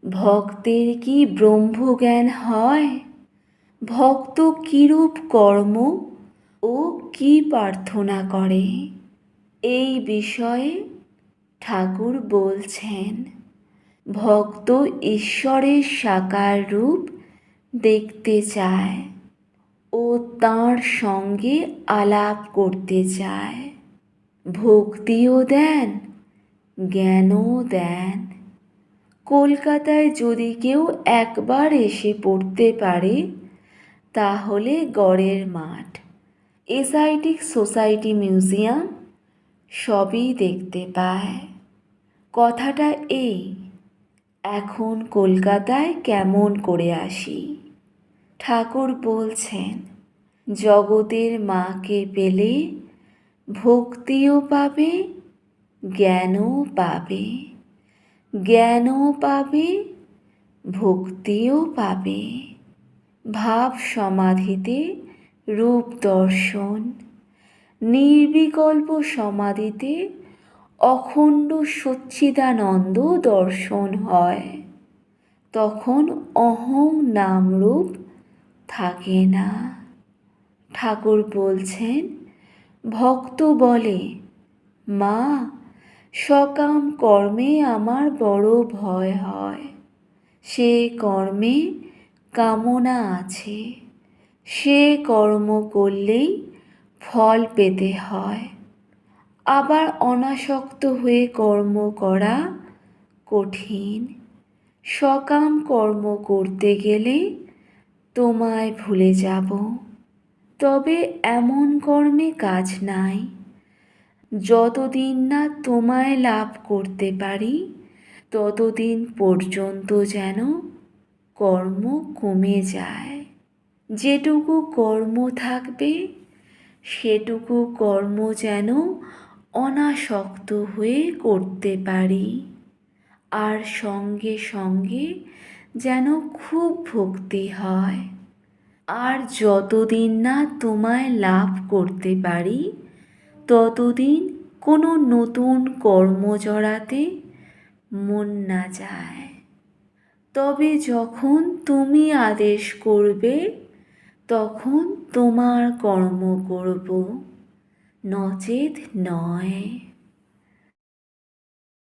ভক্তের কি ব্রহ্মজ্ঞান হয়? ভক্ত কিরূপ কর্ম ও কি প্রার্থনা করে? এই বিষয়ে ঠাকুর বলছেন, ভক্ত ঈশ্বরের সাকার রূপ দেখতে চায় ও তাঁর সঙ্গে আলাপ করতে চায়। ভক্তিও দেন, জ্ঞানও দেন। কলকাতায় যদি কেউ একবার এসে পড়তে পারে তাহলে গড়ের মাঠ, এসআইটিক সোসাইটি মিউজিয়াম সবই দেখতে পায়। কথাটা এই, এখন কলকাতায় কেমন করে আসি? ঠাকুর বলছেন, জগতের মাকে পেলে ভক্তিও পাবে, জ্ঞানও পাবে, জ্ঞানও পাবে, ভক্তিও পাবে। ভাব সমাধিতে রূপ দর্শন, নির্বিকল্প সমাধিতে অখণ্ড সচ্চিদানন্দ দর্শন হয়। তখন অহং নামরূপ থাকে না। ঠাকুর বলছেন, ভক্ত বলে, মা, সকাম কর্মে আমার বড় ভয় হয়। সে কর্মে কামনা আছে, সে কর্ম করলেই ফল পেতে হয়। আবার অনাসক্ত হয়ে কর্ম করা কঠিন। সকাম কর্ম করতে গেলে তোমায় ভুলে যাব। তবে এমন কর্মে কাজ নাই, যতদিন না তোমায় লাভ করতে পারি ততদিন পর্যন্ত যেন কর্ম কমে যায়। যেটুকু কর্ম থাকবে সেটুকু কর্ম যেন অনাসক্ত হয়ে করতে পারি, আর সঙ্গে সঙ্গে যেন খুব ভক্তি হয়। আর যতদিন না তোমায় লাভ করতে পারি ততদিন কোনো নতুন কর্ম জড়াতে মন না যায়। তবে যখন তুমি আদেশ করবে তখন তোমার কর্ম করব, নচেৎ নয়।